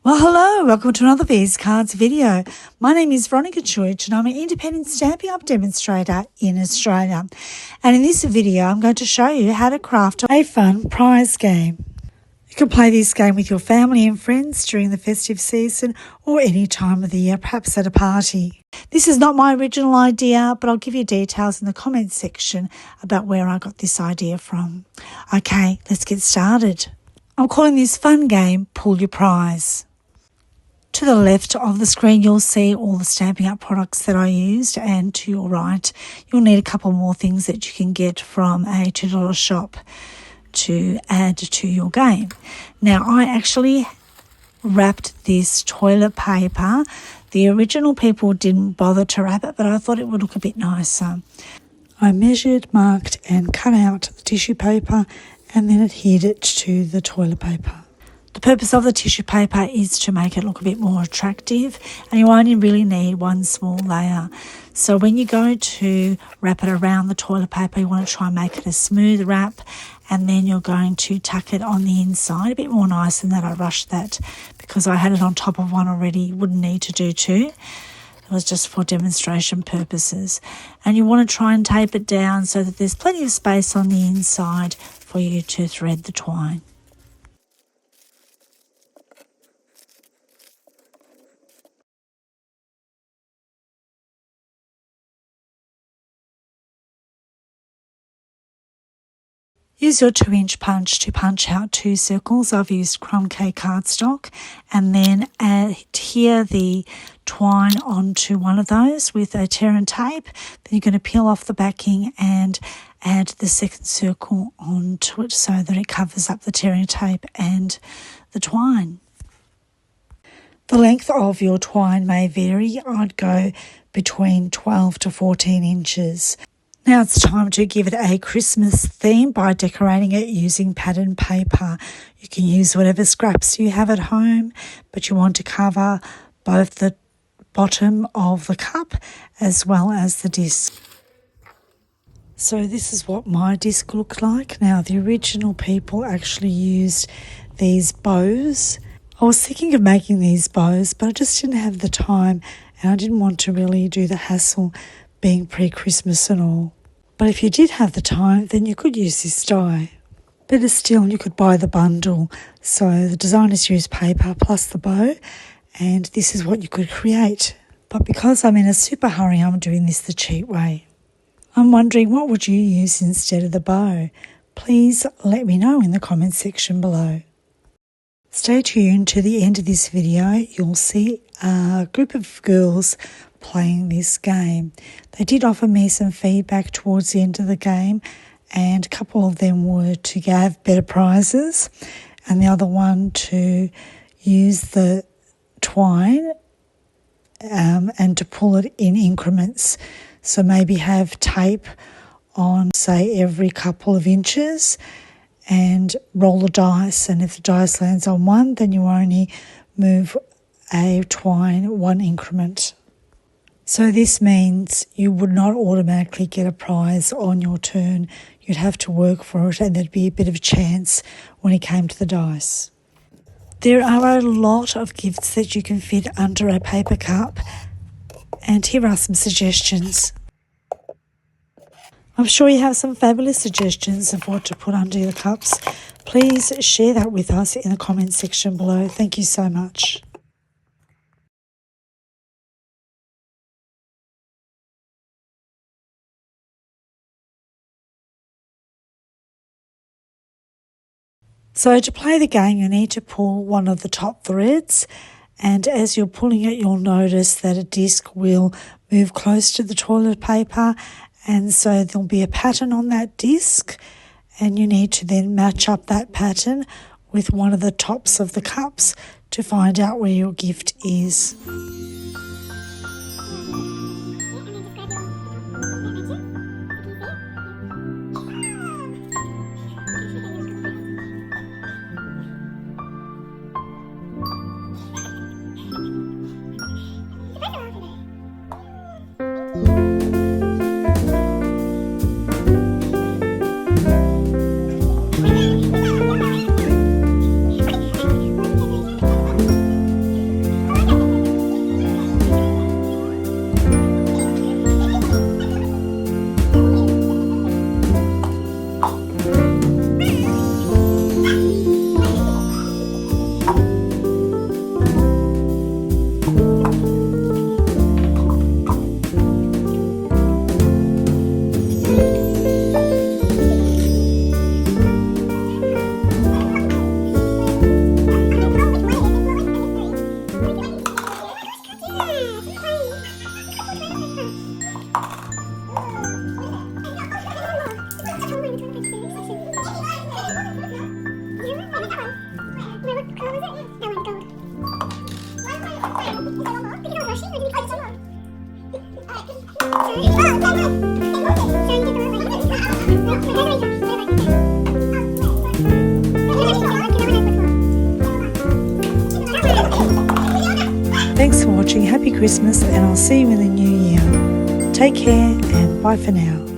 Well, hello, welcome to another V's Cards video. My name is Veronika Cuic and I'm an independent Stampin' Up demonstrator in Australia. And in this video, I'm going to show you how to craft a fun prize game. You can play this game with your family and friends during the festive season or any time of the year, perhaps at a party. This is not my original idea, but I'll give you details in the comments section about where I got this idea from. Okay, let's get started. I'm calling this fun game Pull Your Prize. To the left of the screen, you'll see all the Stampin' Up products that I used, and to your right, you'll need a couple more things that you can get from a $2 shop to add to your game. Now, I actually wrapped this toilet paper. The original people didn't bother to wrap it, but I thought it would look a bit nicer. I measured, marked and cut out the tissue paper and then adhered it to the toilet paper. The purpose of the tissue paper is to make it look a bit more attractive, and you only really need one small layer. So when you go to wrap it around the toilet paper, you want to try and make it a smooth wrap, and then you're going to tuck it on the inside. A bit more nice than that. I rushed that because I had it on top of one already. You wouldn't need to do two. It was just for demonstration purposes. And you want to try and tape it down so that there's plenty of space on the inside for you to thread the twine. Use your 2-inch punch to punch out 2 circles. I've used crumb cake cardstock, and then adhere the twine onto one of those with a tear and tape. Then you're going to peel off the backing and add the second circle onto it so that it covers up the tearing tape and the twine. The length of your twine may vary. I'd go between 12 to 14 inches. Now it's time to give it a Christmas theme by decorating it using patterned paper. You can use whatever scraps you have at home, but you want to cover both the bottom of the cup as well as the disc. So this is what my disc looked like. Now the original people actually used these bows. I was thinking of making these bows, but I just didn't have the time and I didn't want to really do the hassle being pre-Christmas and all. But if you did have the time, then you could use this die. Better still, you could buy the bundle. So the designers used paper plus the bow, and this is what you could create. But because I'm in a super hurry, I'm doing this the cheap way. I'm wondering, what would you use instead of the bow? Please let me know in the comments section below. Stay tuned to the end of this video. You'll see a group of girls playing this game. They did offer me some feedback towards the end of the game, and a couple of them were to have better prizes and the other one to use the twine and to pull it in increments. So maybe have tape on, say, every couple of inches and roll the dice, and if the dice lands on one, then you only move a twine one increment. So this means you would not automatically get a prize on your turn. You'd have to work for it, and there'd be a bit of a chance when it came to the dice. There are a lot of gifts that you can fit under a paper cup, and here are some suggestions. I'm sure you have some fabulous suggestions of what to put under your cups. Please share that with us in the comments section below. Thank you so much. So to play the game, you need to pull one of the top threads, and as you're pulling it, you'll notice that a disc will move close to the toilet paper, and so there'll be a pattern on that disc, and you need to then match up that pattern with one of the tops of the cups to find out where your gift is. Thanks for watching. Happy Christmas, and I'll see you in the new year. Take care and bye for now.